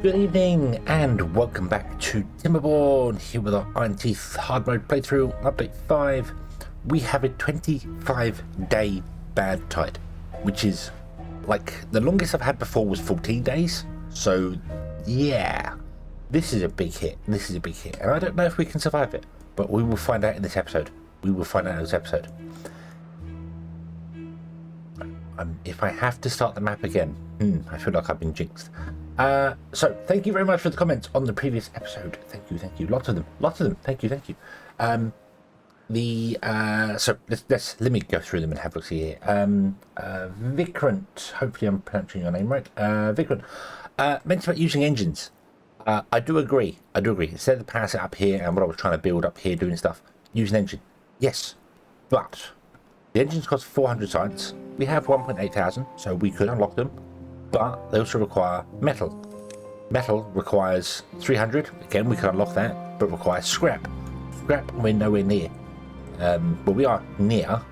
Good evening and welcome back to Timberborn, here with our Iron Teeth hard mode playthrough, update 5. We have a 25-day bad tide, which is like the longest I've had before was 14 days. So yeah, this is a big hit. This is a big hit, and I don't know if we can survive it, but we will find out in this episode. If I have to start the map again, I feel like I've been jinxed. So thank you very much for the comments on the previous episode. Thank you. Lots of them. Thank you. So let me go through them and have a look here. Vikrant, hopefully I'm pronouncing your name right. Vikrant, mentioned about using engines. I do agree. Instead of the power set up here and what I was trying to build up here doing stuff, use an engine. Yes, but the engines cost 400 science. We have 1,800, so we could unlock them, but they also require metal. Metal requires 300. Again, we can unlock that, but requires scrap. Scrap, we're nowhere near. Well, we are near,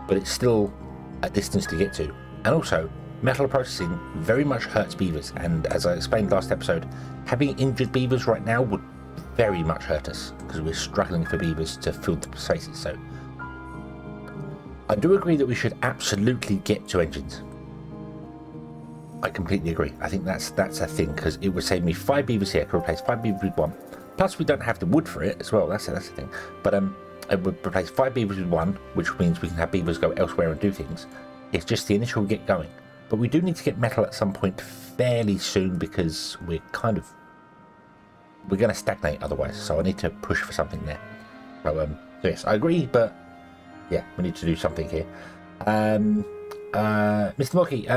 but it's still a distance to get to. And also, metal processing very much hurts beavers, and as I explained last episode, having injured beavers right now would very much hurt us, because we're struggling for beavers to fill the spaces. So I do agree that we should absolutely get to engines. I completely agree. I think that's a thing, because it would save me 5 beavers here. I could replace 5 beavers with 1. Plus, we don't have the wood for it as well. That's the thing. But it would replace 5 beavers with 1, which means we can have beavers go elsewhere and do things. It's just the initial get going. But we do need to get metal at some point fairly soon, because we're going to stagnate otherwise. So I need to push for something there. So yes, I agree, but yeah, we need to do something here. Mr. Mocky,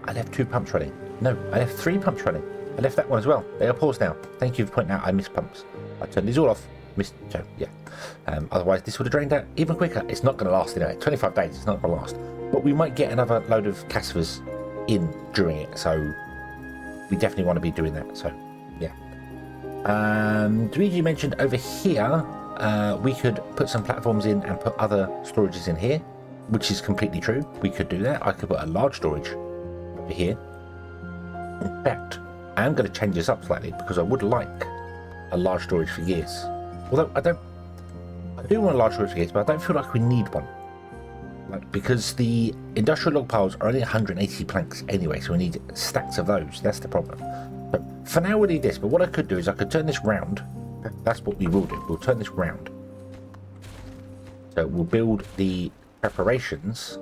I left 2 pumps running. No, I left 3 pumps running. I left that one as well. They are paused now. Thank you for pointing out I missed pumps. I turned these all off. So yeah. Otherwise, this would have drained out even quicker. It's not going to last anyway. 25 days, it's not going to last. But we might get another load of cassivas in during it. So we definitely want to be doing that. So yeah. Luigi mentioned over here, we could put some platforms in and put other storages in here, which is completely true. We could do that. I could put a large storage over here. In fact, I am going to change this up slightly, because I would like a large storage for gears. Although I do want a large storage for gears, but I don't feel like we need one. Because the industrial log piles are only 180 planks anyway, so we need stacks of those. That's the problem. So for now we need this, but what I could do is I could turn this round. That's what we will do. We'll turn this round. So we'll build the preparations.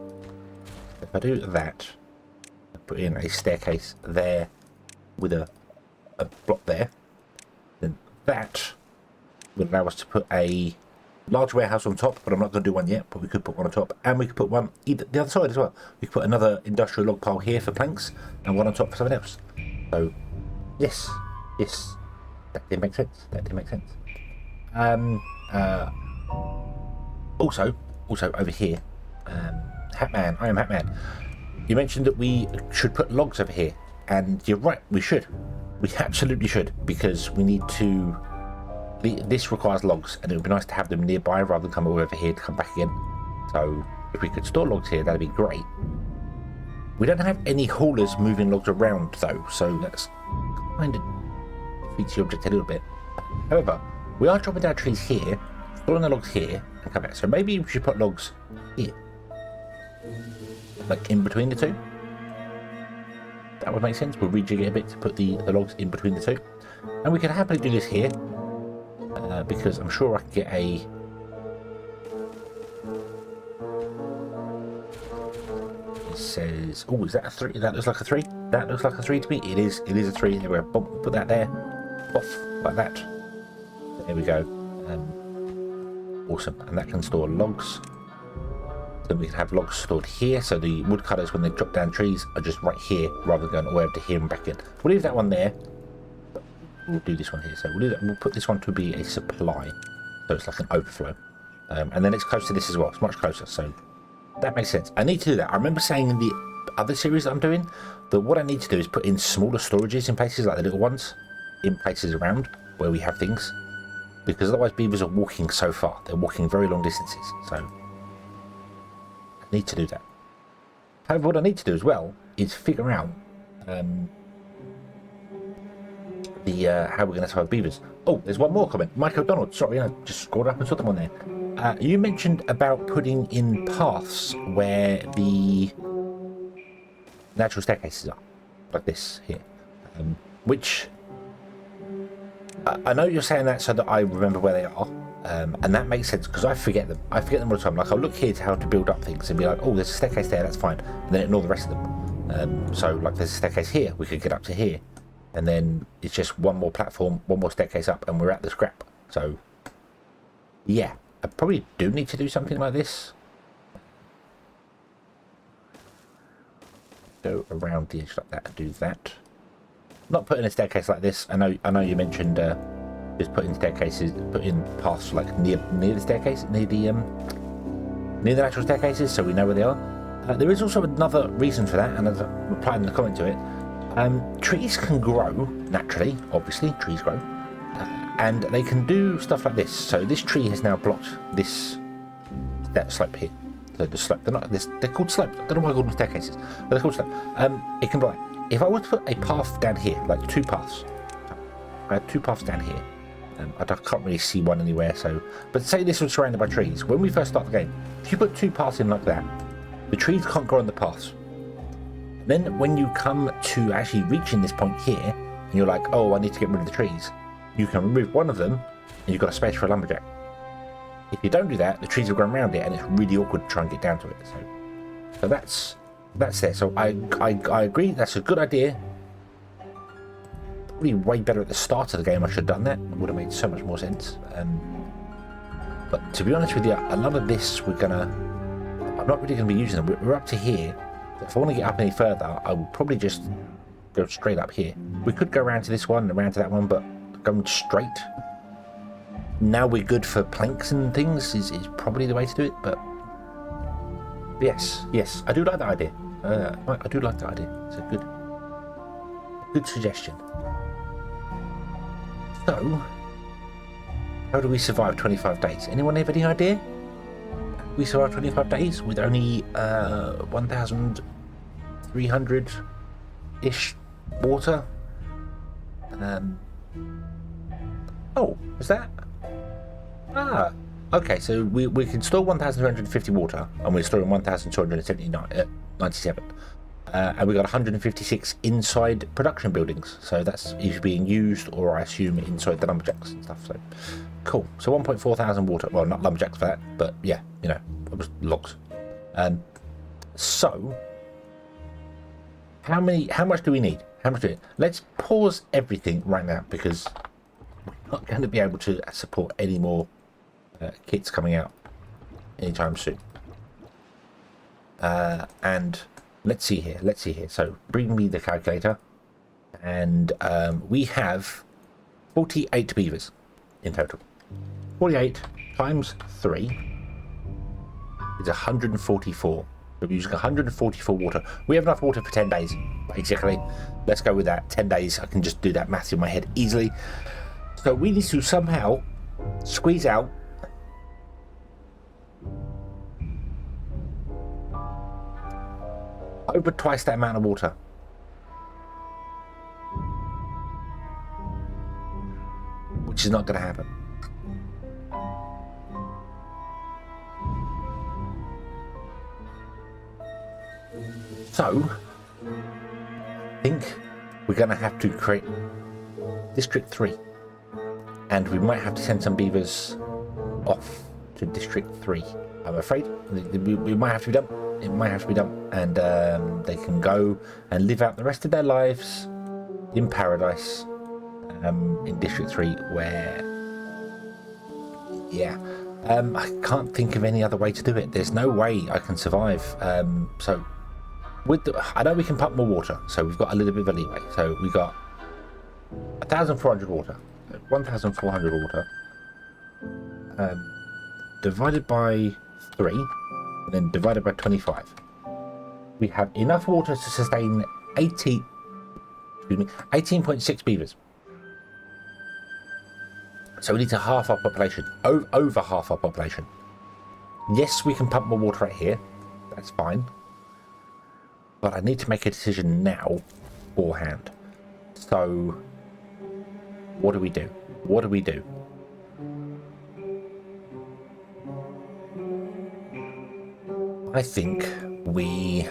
If I do that, I put in a staircase there with a block there, then that will allow us to put a large warehouse on top, but I'm not going to do one yet, but we could put one on top, and we could put one either the other side as well. We could put another industrial log pile here for planks and one on top for something else. So yes, that did make sense. Also over here, Hatman, I am Hatman. You mentioned that we should put logs over here, and you're right, we should. We absolutely should, because we need to. This requires logs, and it would be nice to have them nearby rather than come over here to come back again. So if we could store logs here, that'd be great. We don't have any haulers moving logs around though, so that's kind of defeats the object a little bit. However, we are chopping down trees here, storing the logs here, and come back. So maybe we should put logs here, like in between the two. That would make sense. We'll rejig it a bit to put the logs in between the two, and we could happily do this here, because I'm sure I can get a. It says, oh, is that a 3? That looks like a 3. That looks like a 3 to me. It is a 3. There we go. Boom, put that there. Off like that. There we go. Awesome. And that can store logs. Then we can have logs stored here, so the woodcutters, when they drop down trees, are just right here rather than going all the way over to here and back in. We'll leave that one there. We'll do this one here. So we'll do that. We'll put this one to be a supply, so it's like an overflow. And then it's close to this as well. It's much closer, so that makes sense. I need to do that. I remember saying in the other series that I'm doing that what I need to do is put in smaller storages in places like the little ones, in places around where we have things, because otherwise beavers are walking so far. They're walking very long distances, so I need to do that. However, what I need to do as well is figure out the how we're going to survive beavers. Oh, there's one more comment. Mike O'Donnell, sorry, I just scrolled up and saw them on there. You mentioned about putting in paths where the natural staircases are, like this here, which I know you're saying that so that I remember where they are, and that makes sense because I forget them. I forget them all the time. Like I'll look here to how to build up things and be like, oh, there's a staircase there, that's fine, and then ignore the rest of them. So like there's a staircase here, we could get up to here, and then it's just one more platform, one more staircase up, and we're at the scrap. So yeah, I probably do need to do something like this. Go around the edge like that and do that. Not putting a staircase like this. I know you mentioned just putting staircases, putting paths like near the staircase, near the natural staircases, so we know where they are. There is also another reason for that, and as I'm replying in the comment to it, trees can grow naturally. Obviously, trees grow, and they can do stuff like this. So this tree has now blocked that slope here. So the slope, they're called slopes. I don't know why I call them staircases, but they're called slopes. It can block. If I were to put a path down here, like two paths, I have two paths down here. I can't really see one anywhere, so... But say this was surrounded by trees. When we first start the game, if you put two paths in like that, the trees can't grow on the paths. Then when you come to actually reaching this point here, and you're like, oh, I need to get rid of the trees, you can remove one of them, and you've got a space for a lumberjack. If you don't do that, the trees will grow around it, and it's really awkward to try and get down to it. So that's there. So I agree, that's a good idea. Probably way better at the start of the game. I should have done that. It would have made so much more sense. But to be honest with you, a lot of this I'm not really going to be using them. We're up to here. If I want to get up any further, I will probably just go straight up here. We could go around to this one and around to that one, but going straight, now we're good for planks and things, is probably the way to do it. But yes, I do like that idea. I do like that idea. It's a good suggestion. So, how do we survive 25 days? Anyone have any idea? We survive 25 days with only 1,300-ish water. Oh, is that? Ah, okay. So we can store 1,250 water, and we're storing 1,297. And we got 156 inside production buildings, so that's either being used or I assume inside the lumberjacks and stuff. So cool. So 1.4 thousand water. Well, not lumberjacks for that, but yeah, you know, it was logs. So how much do we need? Let's pause everything right now because we're not going to be able to support any more kits coming out anytime soon. And let's see here. So bring me the calculator, and we have 48 beavers in total. 48 times 3 is 144. We're using 144 water. We have enough water for 10 days, basically. Let's go with that. 10 days. I can just do that math in my head easily. So we need to somehow squeeze out over twice that amount of water. Which is not going to happen. So, I think we're going to have to create District 3. And we might have to send some beavers off to District 3. I'm afraid. We might have to be done. It might have to be done, and they can go and live out the rest of their lives in paradise in District 3, where, yeah, I can't think of any other way to do it. There's no way I can survive. So, I know we can pump more water, so we've got a little bit of a leeway. So we got 1,400 water, 1,400 water, divided by 3. And then divided by 25. We have enough water to sustain 18.6 beavers. So we need to half our population, over half our population. Yes, we can pump more water right here. That's fine. But I need to make a decision now, beforehand. So what do we do? What do we do? I think we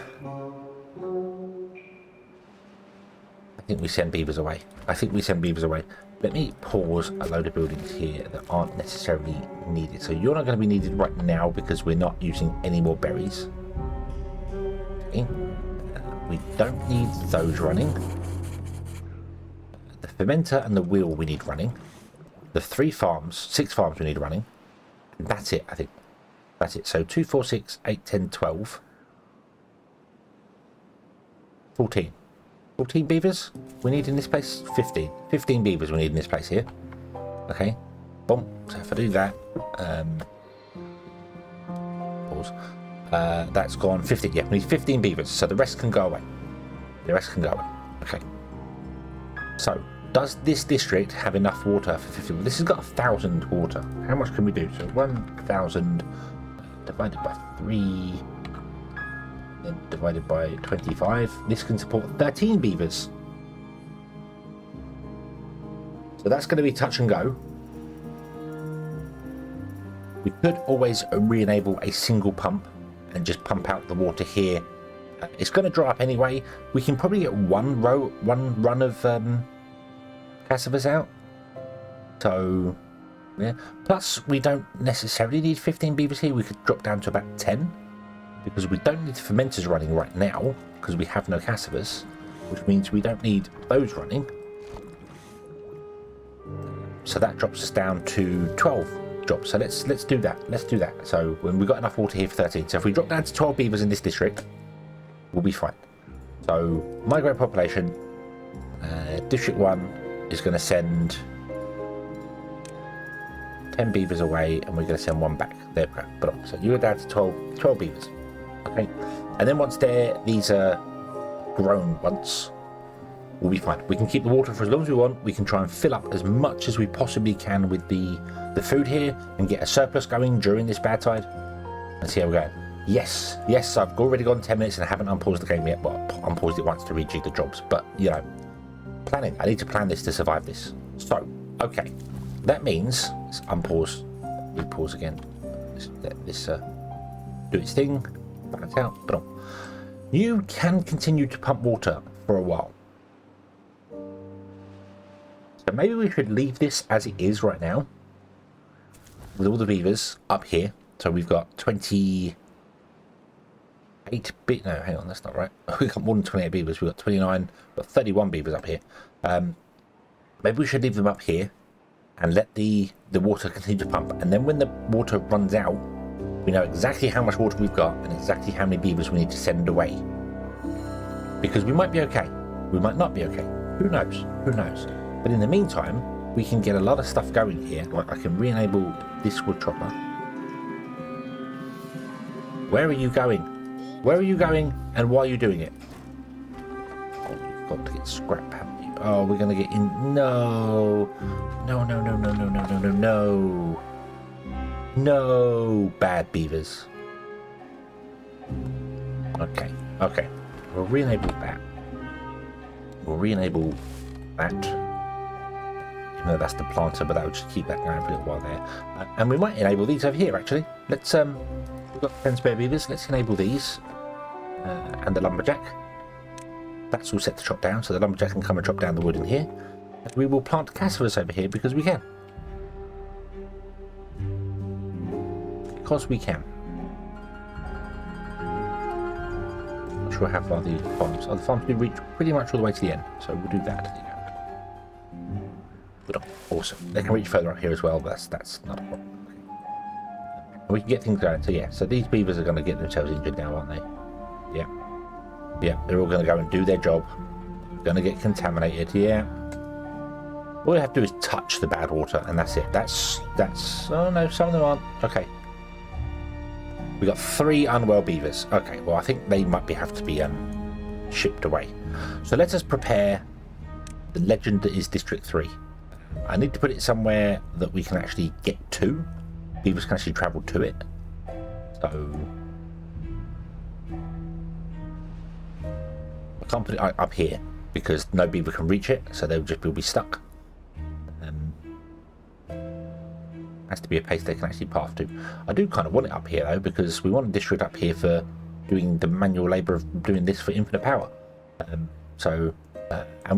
send beavers away. I think we send beavers away. Let me pause a load of buildings here that aren't necessarily needed. So you're not going to be needed right now because we're not using any more berries. Okay. We don't need those running. The fermenter and the wheel we need running. The 6 farms we need running. And that's it, I think. That's it. So 2, 4, 6, 8, 10, 12. 14. 14 beavers we need in this place. 15. 15 beavers we need in this place here. Okay. Boom. So if I do that, pause. That's gone 15. Yeah, we need 15 beavers. So the rest can go away. The rest can go away. Okay. So does this district have enough water for 50? Well, this has got 1,000 water. How much can we do? So 1,000 divided by 3. Then divided by 25. This can support 13 beavers. So that's going to be touch and go. We could always re-enable a single pump and just pump out the water here. It's going to dry up anyway. We can probably get one run of cassavas out. So yeah. Plus we don't necessarily need 15 beavers here. We could drop down to about 10. Because we don't need the fermenters running right now, because we have no cassavas, which means we don't need those running. So that drops us down to 12 jobs. So let's do that. Let's do that. So when we've got enough water here for 13. So if we drop down to 12 beavers in this district, we'll be fine. So migrate population, district 1 is going to send 10 beavers away, and we're going to send 1 back. There we go. But so you're down to 12 beavers. Okay, and then once these are grown once, we'll be fine. We can keep the water for as long as we want. We can try and fill up as much as we possibly can with the food here and get a surplus going during this bad tide and see how we're going. Yes, I've already gone 10 minutes and I haven't unpaused the game yet. Well, unpaused it once to rejig the jobs, but you know, planning. I need to plan this to survive this. So, okay, that means let's unpause, repause again. Let this do its thing. Balance out, but you can continue to pump water for a while. So maybe we should leave this as it is right now with all the beavers up here. So we've got 28 no, hang on, that's not right. We've got more than 28 beavers. We've got 29, but 31 beavers up here. Maybe we should leave them up here and let the water continue to pump, and then when the water runs out, we know exactly how much water we've got and exactly how many beavers we need to send away. Because we might be okay. We might not be okay. Who knows? Who knows? But in the meantime, we can get a lot of stuff going here. Like I can re-enable this wood chopper. Where are you going? Where are you going and why are you doing it? Oh, you've got to get scrap, haven't you? Oh, we're going to get in. No. No. No, bad beavers. Okay. We'll re-enable that. We'll re-enable that. Even though that's the planter, but that would just keep that going for a little while there. And we might enable these over here, actually. Let's, we've got 10 spare beavers. Let's enable these. And the lumberjack. That's all set to chop down, so the lumberjack can come and chop down the wood in here. And we will plant cassavas over here because we can. Because we can. Not sure how far the farms are. The farms do reach pretty much all the way to the end, so we'll do that. But awesome. They can reach further up here as well, but that's not a problem. And we can get things going. So yeah, so these beavers are going to get themselves injured now, aren't they? Yeah, they're all going to go and do their job. Going to get contaminated. Yeah. All you have to do is touch the bad water, and that's it. That's. Oh no, some of them aren't. Okay. We got 3 unwell beavers. Okay, well I think they might have to be shipped away. So let us prepare the legend that is District 3. I need to put it somewhere that we can actually get to. Beavers can actually travel to it. So I can't put it up here because no beaver can reach it, so they'll just be stuck. Has to be a place they can actually path to. I do kind of want it up here though, because we want a district up here for doing the manual labour of doing this for infinite power. And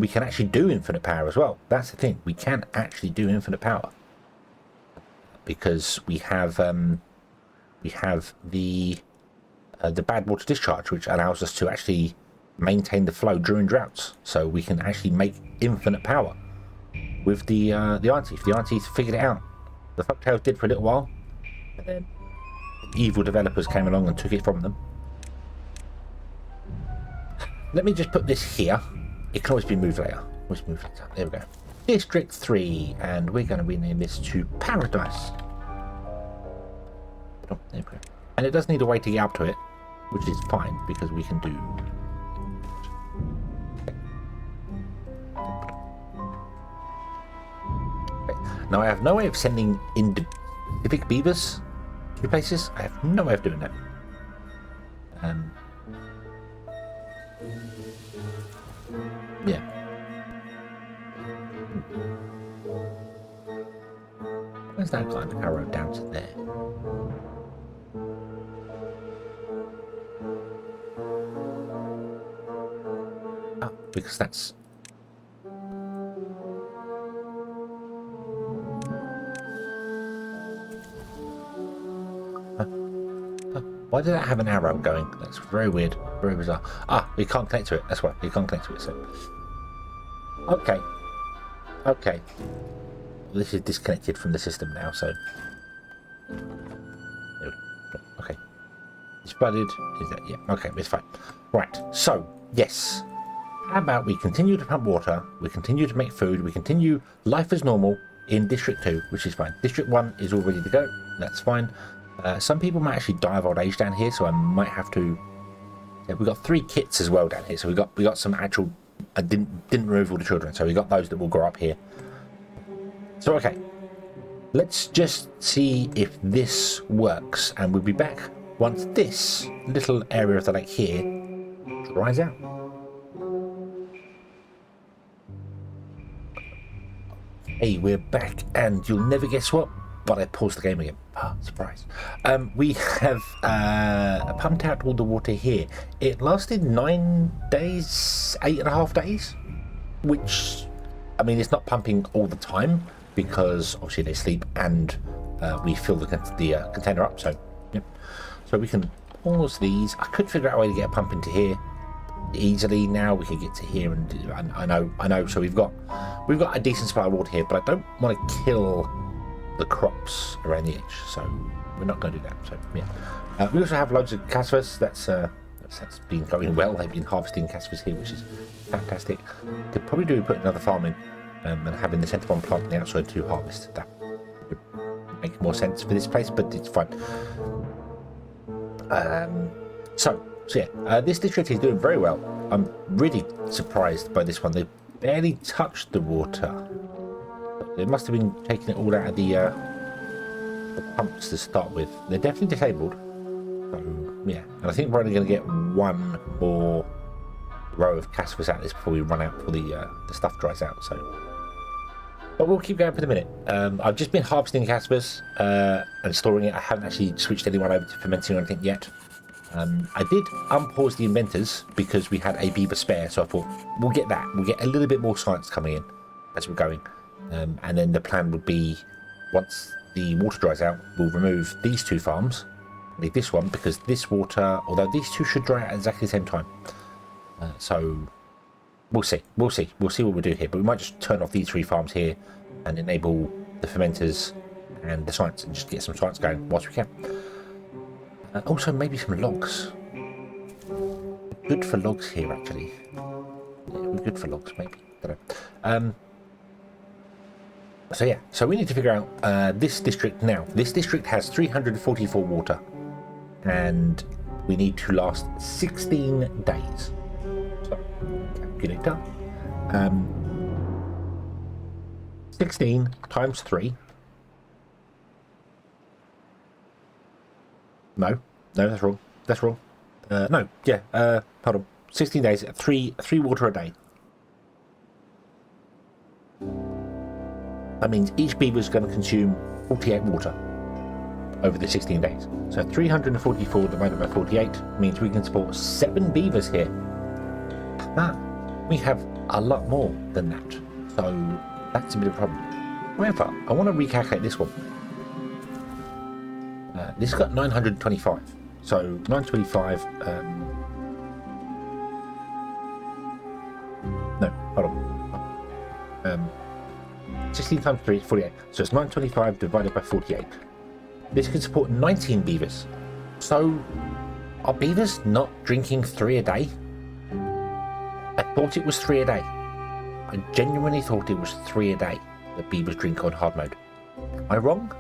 we can actually do infinite power as well. That's the thing. We can actually do infinite power because we have the Badwater discharge, which allows us to actually maintain the flow during droughts. So we can actually make infinite power with the Iron Teeth. The Iron Teeth figured it out. The Fucktails did for a little while, and then evil developers came along and took it from them. Let me just put this here. It can always be moved later. Always move later. There we go. District 3, and we're going to rename this to Paradise. Oh, there we go. And it does need a way to get up to it, which is fine because we can do. Now I have no way of sending individual beavers to places. I have no way of doing that. Yeah. Where's that kind of arrow down to there? Oh, because that's. Why did that have an arrow going? That's very weird, very bizarre. Ah, we can't connect to it. That's why we can't connect to it. So, okay. Well, this is disconnected from the system now. So, okay. It's flooded. Is that? Yeah. Okay, it's fine. Right. So, yes. How about we continue to pump water? We continue to make food. We continue life as normal in District 2, which is fine. District 1 is all ready to go. That's fine. Some people might actually die of old age down here, so I might have to. Yeah, we got 3 kits as well down here, so we got some actual. I didn't remove all the children, so we got those that will grow up here. So okay, let's just see if this works, and we'll be back once this little area of the lake here dries out. Hey, we're back, and you'll never guess what. But I paused the game again. Ah, surprise. We have pumped out all the water here. It lasted 9 days, 8.5 days, which, I mean, it's not pumping all the time because obviously they sleep and we fill the container up. So, yep. So we can pause these. I could figure out a way to get a pump into here easily. Now we can get to here, and I know. So we've got a decent supply of water here, but I don't want to kill the crops around the edge, so we're not going to do that. So yeah, we also have loads of cassavas. That's been going well. They've been harvesting cassavas here, which is fantastic. Could probably do put another farm in and having the Timberborn plant on the outside to harvest. That would make more sense for this place, but it's fine. So yeah, this district is doing very well. I'm really surprised by this one. They barely touched the water. They must have been taking it all out of the pumps to start with. They're definitely disabled. So, yeah, and I think we're only going to get one more row of cassavas out of this before we run out, before the stuff dries out. So, but we'll keep going for the minute. I've just been harvesting cassavas and storing it. I haven't actually switched anyone over to fermenting or anything yet. I did unpause the inventors because we had a beaver spare, so I thought we'll get that. We'll get a little bit more science coming in as we're going. And then the plan would be, once the water dries out, we'll remove these 2 farms, leave this one, because this water, although these 2 should dry out at exactly the same time. So we'll see what we do here, but we might just turn off these 3 farms here and enable the fermenters and the science and just get some science going whilst we can. Also maybe some logs. Good for logs here, actually. Yeah, we're good for logs, maybe. Don't know. So yeah, so we need to figure out this district now. This district has 344 water, and we need to last 16 days. So, calculator. 16 times 3. No, that's wrong. That's wrong. No, yeah, hold on. 16 days, 3 water a day. That means each beaver is going to consume 48 water over the 16 days. So 344 divided by 48 means we can support 7 beavers here. We have a lot more than that. So that's a bit of a problem. However, I want to recalculate this one. This has got 925. So 925. No, hold on. 16 times 3 is 48. So it's 925 divided by 48. This can support 19 beavers. So are beavers not drinking 3 a day? I thought it was 3 a day. I genuinely thought it was 3 a day that beavers drink on hard mode. Am I wrong?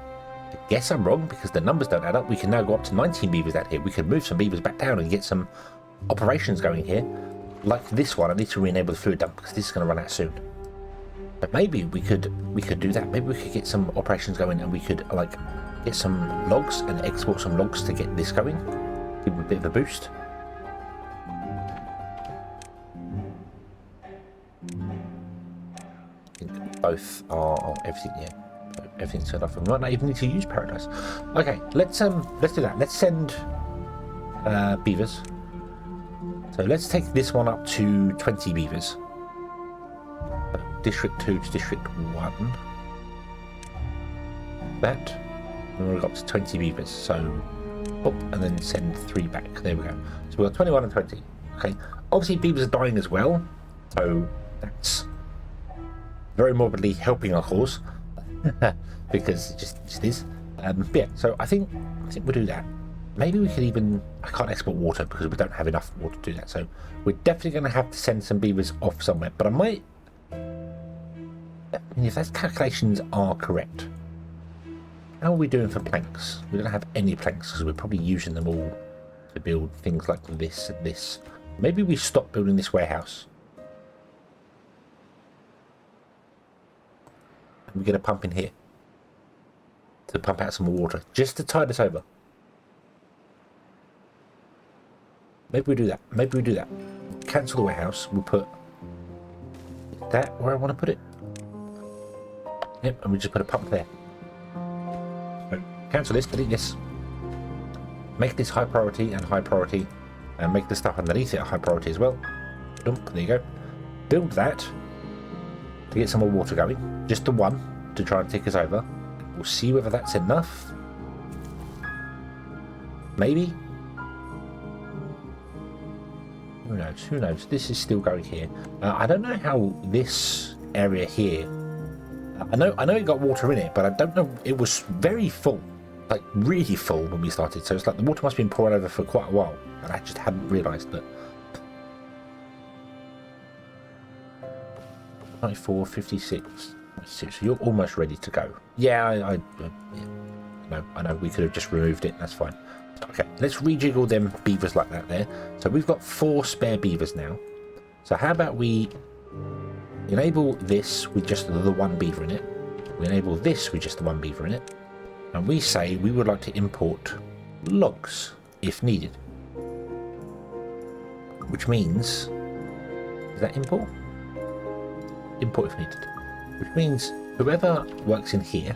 I guess I'm wrong because the numbers don't add up. We can now go up to 19 beavers out here. We can move some beavers back down and get some operations going here. Like this one, I need to re-enable the fluid dump because this is going to run out soon. But maybe we could do that. Maybe we could get some operations going and we could like get some logs and export some logs to get this going. Give them a bit of a boost. I think both are everything. Yeah, everything's set off. We might not even need to use paradise. Okay, let's do that. Let's send beavers. So let's take this one up to 20 beavers. District 2 to District 1. That. And we'll go up to 20 beavers. So up and then send 3 back. There we go. So we've got 21 and 20. Okay. Obviously beavers are dying as well. So that's very morbidly helping our cause. Because it just is. But yeah, so I think we'll do that. Maybe we could even... I can't export water because we don't have enough water to do that. So we're definitely going to have to send some beavers off somewhere. But I might... I mean, if those calculations are correct, how are we doing for planks? We don't have any planks because we're probably using them all to build things like this and this. Maybe we stop building this warehouse. And we get a pump in here to pump out some more water just to tide us over. Maybe we do that. Maybe we do that. Cancel the warehouse. We'll put that where I want to put it. Yep, and we just put a pump there. So cancel this, delete this. Make this high priority and high priority. And make the stuff underneath it a high priority as well. Dump, there you go. Build that to get some more water going. Just the one to try and take us over. We'll see whether that's enough. Maybe. Who knows? Who knows? This is still going here. I don't know how this area here... I know it got water in it, but I don't know. It was very full. Like, really full when we started. So it's like the water must have been pouring over for quite a while. And I just hadn't realised that. 94, 56, 56. So you're almost ready to go. Yeah, I know. We could have just removed it. That's fine. Okay, let's rejiggle them beavers like that there. So we've got 4 spare beavers now. So how about we enable this with just the 1 beaver in it. We enable this with just the 1 beaver in it. And we say we would like to import logs if needed. Which means... Is that import? Import if needed. Which means whoever works in here...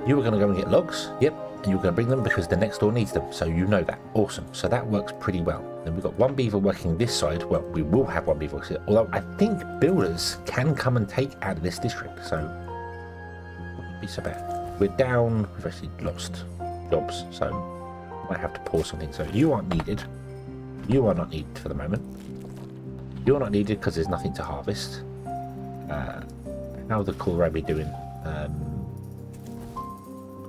You are going to go and get logs, yep, and you're going to bring them because the next door needs them, so you know that. Awesome. So that works pretty well. Then we've got 1 beaver working this side. Well, we will have 1 beaver working, although I think builders can come and take out of this district, so wouldn't be so bad. We're down, we've actually lost jobs, so I might have to pause something. So you aren't needed. You are not needed for the moment. You're not needed because there's nothing to harvest. How the kohlrabi doing?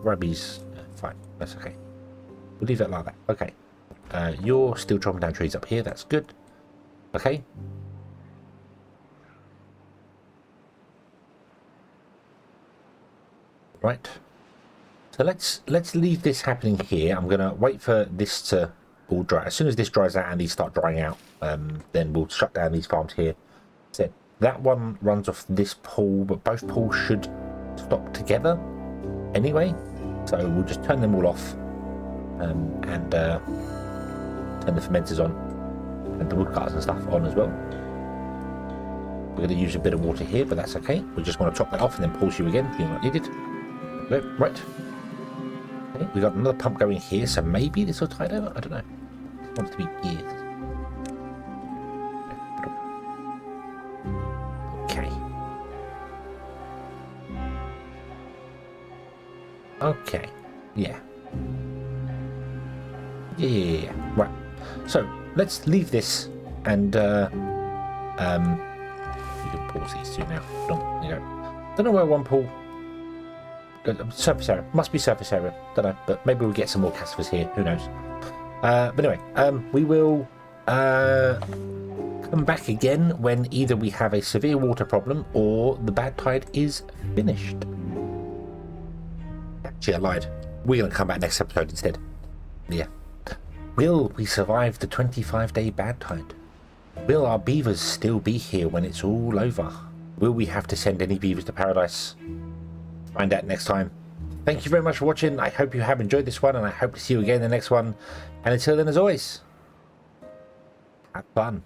Rabies, fine, that's okay. We'll leave that like that. Okay. You're still chopping down trees up here, that's good. Okay. Right. So let's leave this happening here. I'm gonna wait for this to all dry. As soon as this dries out and these start drying out, then we'll shut down these farms here. So that one runs off this pool, but both pools should stop together anyway. So we'll just turn them all off and turn the fermenters on and the woodcutters and stuff on as well. We're going to use a bit of water here, but that's okay. We just want to top that off and then pause you again if you're not needed. Okay, right. Okay, we got another pump going here, so maybe this will tide over. I don't know. It wants to be geared. Okay. Okay. Yeah. Yeah. Right. So let's leave this and you can pause these two now. Don't know where one pool. Surface area. Must be surface area. Don't know, but maybe we'll get some more cassivers here. Who knows? But anyway, we will come back again when either we have a severe water problem or the bad tide is finished. Actually, I lied. We're going to come back next episode instead. Yeah. Will we survive the 25-day bad tide? Will our beavers still be here when it's all over? Will we have to send any beavers to paradise? Find out next time. Thank you very much for watching. I hope you have enjoyed this one, and I hope to see you again in the next one. And until then, as always, have fun.